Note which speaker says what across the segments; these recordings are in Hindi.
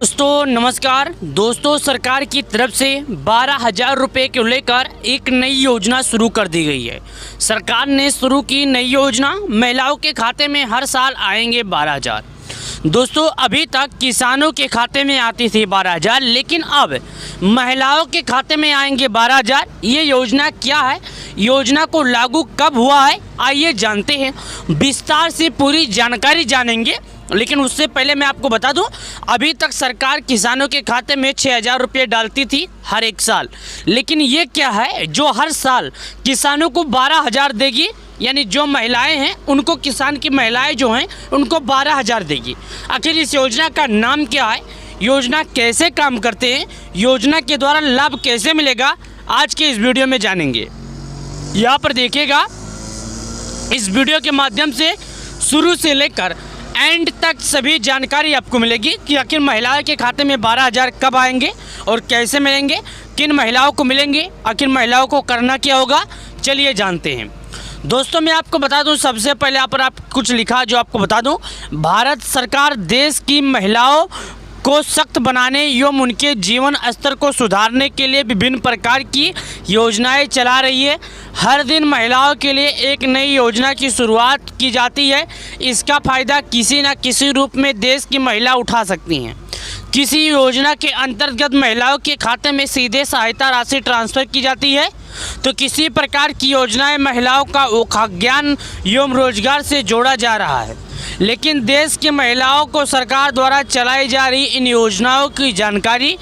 Speaker 1: दोस्तों नमस्कार। दोस्तों सरकार की तरफ से 12,000 रुपये को लेकर एक नई योजना शुरू कर दी गई है। सरकार ने शुरू की नई योजना, महिलाओं के खाते में हर साल आएंगे 12,000। दोस्तों अभी तक किसानों के खाते में आती थी 12,000, लेकिन अब महिलाओं के खाते में आएंगे 12,000। ये योजना क्या है, योजना को लागू कब हुआ है, आइए जानते हैं, विस्तार से पूरी जानकारी जानेंगे। लेकिन उससे पहले मैं आपको बता दूं, अभी तक सरकार किसानों के खाते में 6,000 रुपये डालती थी हर एक साल, लेकिन ये क्या है जो हर साल किसानों को 12,000 देगी, यानी जो महिलाएं हैं उनको, किसान की महिलाएं जो हैं उनको 12,000 देगी। आखिर इस योजना का नाम क्या है, योजना कैसे काम करते हैं, योजना के द्वारा लाभ कैसे मिलेगा, आज के इस वीडियो में जानेंगे। यहाँ पर देखिएगा, इस वीडियो के माध्यम से शुरू से लेकर एंड तक सभी जानकारी आपको मिलेगी कि आखिर महिलाओं के खाते में 12,000 कब आएंगे और कैसे मिलेंगे, किन महिलाओं को मिलेंगे, आखिर महिलाओं को करना क्या होगा, चलिए जानते हैं। दोस्तों मैं आपको बता दूं, सबसे पहले यहाँ पर आप कुछ लिखा जो आपको बता दूं, भारत सरकार देश की महिलाओं को सशक्त बनाने एवं उनके जीवन स्तर को सुधारने के लिए विभिन्न प्रकार की योजनाएं चला रही है। हर दिन महिलाओं के लिए एक नई योजना की शुरुआत की जाती है। इसका फ़ायदा किसी न किसी रूप में देश की महिला उठा सकती हैं। किसी योजना के अंतर्गत महिलाओं के खाते में सीधे सहायता राशि ट्रांसफ़र की जाती है, तो किसी प्रकार की योजनाएं महिलाओं का खाद्यान्न एवं रोजगार से जोड़ा जा रहा है। लेकिन देश की महिलाओं को सरकार द्वारा चलाई जा रही इन योजनाओं की जानकारी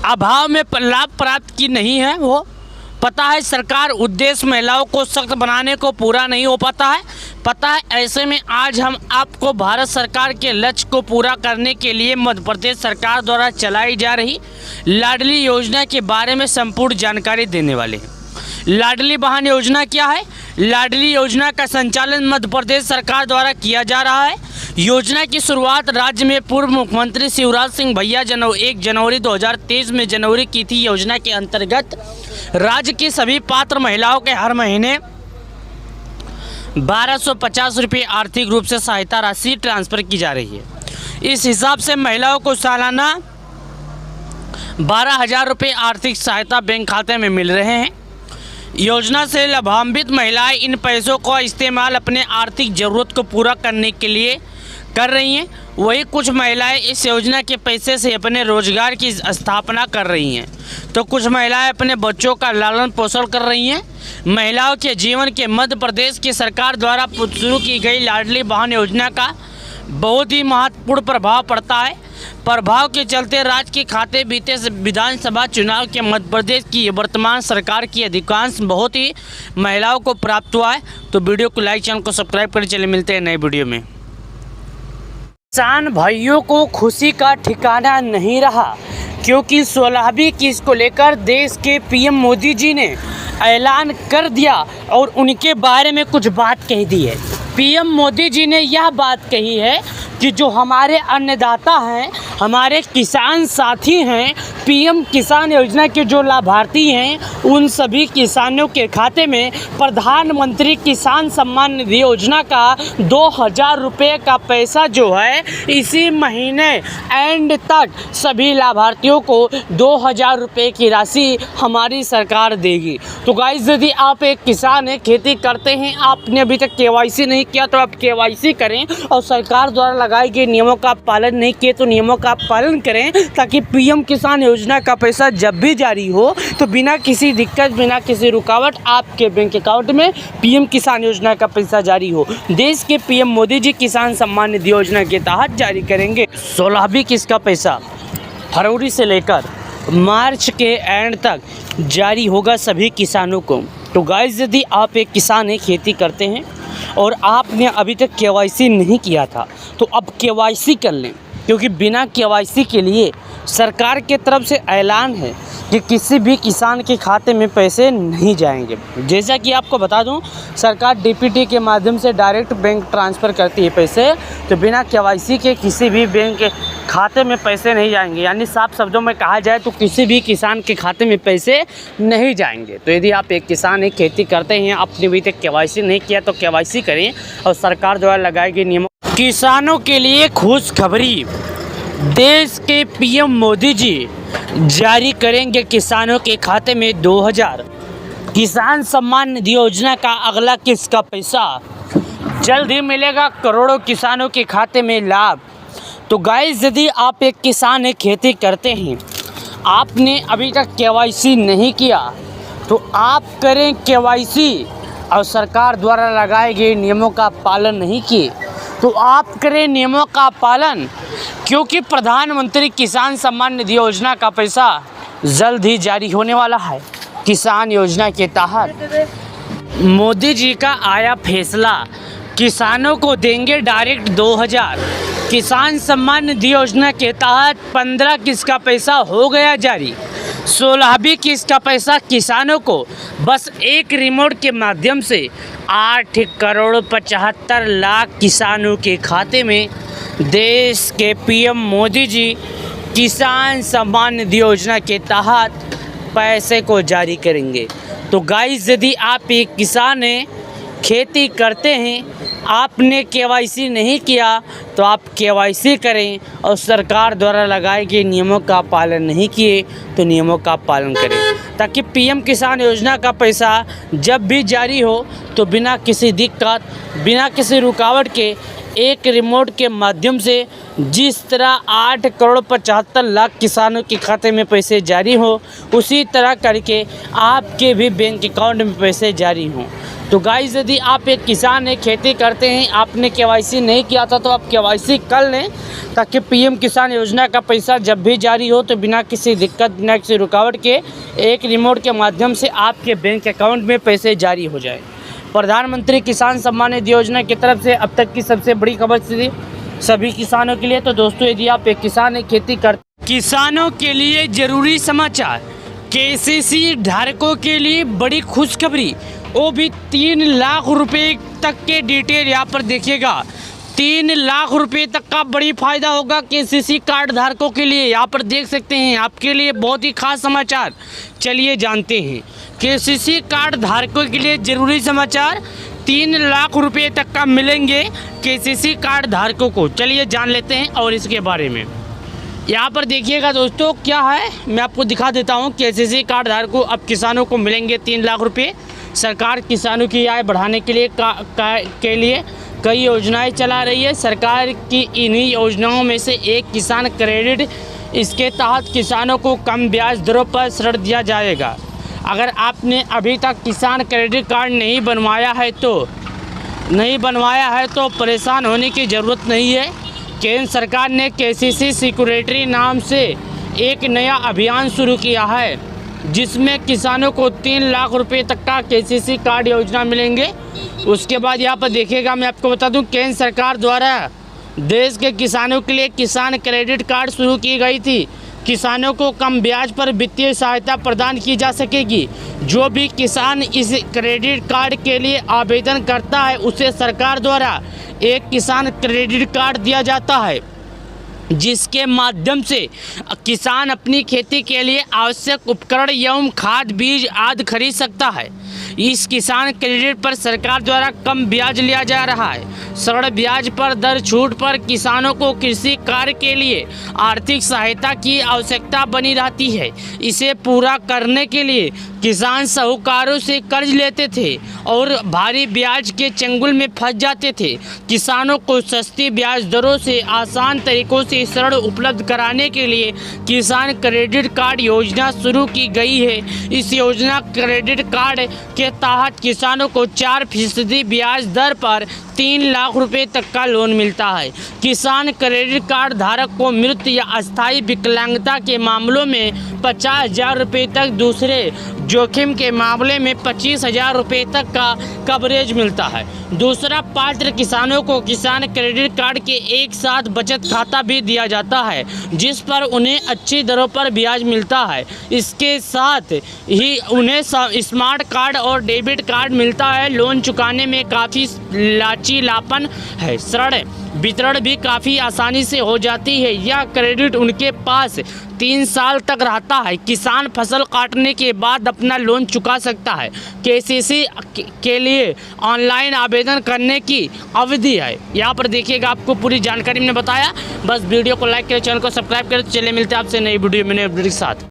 Speaker 1: अभाव में लाभ प्राप्त की नहीं है। वो पता है सरकार उद्देश्य महिलाओं को सशक्त बनाने को पूरा नहीं हो पाता है, पता है। ऐसे में आज हम आपको भारत सरकार के लक्ष्य को पूरा करने के लिए मध्य प्रदेश सरकार द्वारा चलाई जा रही लाडली योजना के बारे में संपूर्ण जानकारी देने वाले हैं। लाडली बहन योजना क्या है? लाडली योजना का संचालन मध्य प्रदेश सरकार द्वारा किया जा रहा है। योजना की शुरुआत राज्य में पूर्व मुख्यमंत्री शिवराज सिंह भैया 1 जनवरी 2023 में जनवरी की थी। योजना के अंतर्गत राज्य की सभी पात्र महिलाओं के हर महीने 1,250 रुपये आर्थिक रूप से सहायता राशि ट्रांसफ़र की जा रही है। इस हिसाब से महिलाओं को सालाना 12,000 रुपये आर्थिक सहायता बैंक खाते में मिल रहे हैं। योजना से लाभान्वित महिलाएं इन पैसों का इस्तेमाल अपने आर्थिक ज़रूरत को पूरा करने के लिए कर रही हैं। वही कुछ महिलाएं इस योजना के पैसे से अपने रोजगार की स्थापना कर रही हैं, तो कुछ महिलाएं अपने बच्चों का लालन पोषण कर रही हैं। महिलाओं के जीवन के मध्य प्रदेश की सरकार द्वारा शुरू की गई लाडली बहन योजना का बहुत ही महत्वपूर्ण प्रभाव पड़ता है। प्रभाव के चलते राज्य के खाते बीते विधानसभा चुनाव के मध्य प्रदेश की वर्तमान सरकार की अधिकांश बहुत ही महिलाओं को प्राप्त हुआ है। तो वीडियो को लाइक, चैनल को सब्सक्राइब करें। चलिए मिलते हैं नए वीडियो में। किसान भाइयों को खुशी का ठिकाना नहीं रहा, क्योंकि 16वीं किस्त को लेकर देश के पीएम मोदी जी ने ऐलान कर दिया और उनके बारे में कुछ बात कह दी है। पीएम मोदी जी ने यह बात कही है कि जो हमारे अन्नदाता हैं, हमारे किसान साथी हैं, पीएम किसान योजना के जो लाभार्थी हैं, उन सभी किसानों के खाते में प्रधानमंत्री किसान सम्मान निधि योजना का 2,000 रुपये का पैसा जो है इसी महीने एंड तक सभी लाभार्थियों को 2,000 रुपये की राशि हमारी सरकार देगी। तो गाइस, यदि आप एक किसान हैं, खेती करते हैं, आपने अभी तक केवाईसी नहीं किया तो आप केवाईसी करें, और सरकार द्वारा लगाए गए नियमों का पालन नहीं किए तो नियमों का पालन करें, ताकि पीएम किसान योजना का पैसा जब भी जारी हो तो बिना किसी दिक्कत, बिना किसी रुकावट आपके बैंक अकाउंट में पीएम किसान योजना का पैसा जारी हो। देश के पीएम मोदी जी किसान सम्मान निधि योजना के तहत जारी करेंगे 16वीं किस्त का पैसा। फरवरी से लेकर मार्च के एंड तक जारी होगा सभी किसानों को। तो गाइस, यदि आप एक किसान हैं, खेती करते हैं और आपने अभी तक केवाईसी नहीं किया था तो अब केवाईसी कर लें, क्योंकि बिना केवाईसी के लिए सरकार के तरफ से ऐलान है कि किसी भी किसान के खाते में पैसे नहीं जाएंगे। जैसा कि आपको बता दूं, सरकार डीपीटी के माध्यम से डायरेक्ट बैंक ट्रांसफ़र करती है पैसे, तो बिना केवाईसी के किसी भी बैंक के खाते में पैसे नहीं जाएंगे। यानी साफ शब्दों में कहा जाए तो किसी भी किसान के खाते में पैसे नहीं जाएंगे। तो यदि आप एक किसान हैं, खेती करते हैं, आपने अभी तक केवाईसी नहीं किया तो केवाईसी करें और सरकार द्वारा लगाए गए नियमों। किसानों के लिए खुशखबरी, देश के पीएम मोदी जी जारी करेंगे किसानों के खाते में 2000 किसान सम्मान निधि योजना का अगला किस्त का पैसा। जल्द ही मिलेगा करोड़ों किसानों के खाते में लाभ। तो गाइस, यदि आप एक किसान है, खेती करते हैं, आपने अभी तक केवाईसी नहीं किया तो आप करें केवाईसी, और सरकार द्वारा लगाए गए नियमों का पालन नहीं किए तो आप करें नियमों का पालन, क्योंकि प्रधानमंत्री किसान सम्मान निधि योजना का पैसा जल्द ही जारी होने वाला है। किसान योजना के तहत मोदी जी का आया फैसला, किसानों को देंगे डायरेक्ट 2000। किसान सम्मान निधि योजना के तहत 15 किस्त का पैसा हो गया जारी। 16वीं किस्त का पैसा किसानों को बस एक रिमोट के माध्यम से 8 करोड़ 75 लाख किसानों के खाते में देश के पीएम मोदी जी किसान सम्मान निधि योजना के तहत पैसे को जारी करेंगे। तो गाइस, यदि आप एक किसान हैं, खेती करते हैं, आपने केवाईसी नहीं किया तो आप केवाईसी करें, और सरकार द्वारा लगाए गए नियमों का पालन नहीं किए तो नियमों का पालन करें, ताकि पीएम किसान योजना का पैसा जब भी जारी हो तो बिना किसी दिक्कत, बिना किसी रुकावट के एक रिमोट के माध्यम से जिस तरह 8 करोड़ 75 लाख किसानों के खाते में पैसे जारी हो, उसी तरह करके आपके भी बैंक अकाउंट में पैसे जारी हों। तो गाइस, यदि आप एक किसान हैं, खेती करते हैं, आपने केवाईसी नहीं किया था तो आप केवाईसी कर लें, ताकि पीएम किसान योजना का पैसा जब भी जारी हो तो बिना किसी दिक्कत, बिना किसी रुकावट के एक रिमोट के माध्यम से आपके बैंक अकाउंट में पैसे जारी हो जाए। प्रधानमंत्री किसान सम्मान निधि योजना की तरफ से अब तक की सबसे बड़ी खबर थी सभी किसानों के लिए। तो दोस्तों, यदि आप एक किसान हैं, खेती करते, किसानों के लिए जरूरी समाचार, केसीसी धारकों के लिए बड़ी खुशखबरी, वो भी 3 लाख रुपए तक के डिटेल यहाँ पर देखिएगा। 3 लाख रुपए तक का बड़ी फायदा होगा केसीसी कार्ड धारकों के लिए। यहाँ पर देख सकते हैं, आपके लिए बहुत ही खास समाचार। चलिए जानते हैं केसीसी कार्ड धारकों के लिए जरूरी समाचार। 3 लाख रुपए तक का मिलेंगे केसीसी कार्ड धारकों को। चलिए जान लेते हैं और इसके बारे में। यहाँ पर देखिएगा दोस्तों, क्या है मैं आपको दिखा देता हूँ। केसीसी कार्ड धारकों अब किसानों को मिलेंगे 3 लाख रुपये। सरकार किसानों की आय बढ़ाने के लिए कई योजनाएं चला रही है। सरकार की इन्हीं योजनाओं में से एक किसान क्रेडिट, इसके तहत किसानों को कम ब्याज दरों पर ऋण दिया जाएगा। अगर आपने अभी तक किसान क्रेडिट कार्ड नहीं बनवाया है तो परेशान होने की ज़रूरत नहीं है। केंद्र सरकार ने केसीसी सिक्योरिटी नाम से एक नया अभियान शुरू किया है, जिसमें किसानों को 3 लाख रुपए तक का केसीसी कार्ड योजना मिलेंगे। उसके बाद यहाँ पर देखिएगा, मैं आपको बता दूं, केंद्र सरकार द्वारा देश के किसानों के लिए किसान क्रेडिट कार्ड शुरू की गई थी। किसानों को कम ब्याज पर वित्तीय सहायता प्रदान की जा सकेगी। जो भी किसान इस क्रेडिट कार्ड के लिए आवेदन करता है, उसे सरकार द्वारा एक किसान क्रेडिट कार्ड दिया जाता है, जिसके माध्यम से किसान अपनी खेती के लिए आवश्यक उपकरण एवं खाद, बीज आदि खरीद सकता है। इस किसान क्रेडिट पर सरकार द्वारा कम ब्याज लिया जा रहा है। सरल ब्याज पर दर छूट पर किसानों को कृषि कार्य के लिए आर्थिक सहायता की आवश्यकता बनी रहती है। इसे पूरा करने के लिए किसान साहूकारों से कर्ज लेते थे और भारी ब्याज के चंगुल में फंस जाते थे। किसानों को सस्ती ब्याज दरों से आसान तरीकों से ऋण उपलब्ध कराने के लिए किसान क्रेडिट कार्ड योजना शुरू की गई है। इस योजना क्रेडिट कार्ड के तहत किसानों को 4% ब्याज दर पर 3 लाख रुपए तक का लोन मिलता है। किसान क्रेडिट कार्ड धारक को मृत्यु या अस्थायी विकलांगता के मामलों में 50,000 रुपये तक, दूसरे जोखिम के मामले में 25,000 रुपये तक का कवरेज मिलता है। दूसरा, पात्र किसानों को किसान क्रेडिट कार्ड के एक साथ बचत खाता भी दिया जाता है, जिस पर उन्हें अच्छी दरों पर ब्याज मिलता है। इसके साथ ही उन्हें स्मार्ट कार्ड और डेबिट कार्ड मिलता है। लोन चुकाने में काफ़ी लचीलापन है। ऋण वितरण भी काफ़ी आसानी से हो जाती है। यह क्रेडिट उनके पास 3 साल तक रहता है। किसान फसल काटने के बाद अपना लोन चुका सकता है। केसीसी के लिए ऑनलाइन आवेदन करने की अवधि है। यहाँ पर देखिएगा, आपको पूरी जानकारी मैंने बताया। बस वीडियो को लाइक करें, चैनल को सब्सक्राइब करें। चलिए मिलते हैं आपसे नई वीडियो में नए अपडेट के साथ।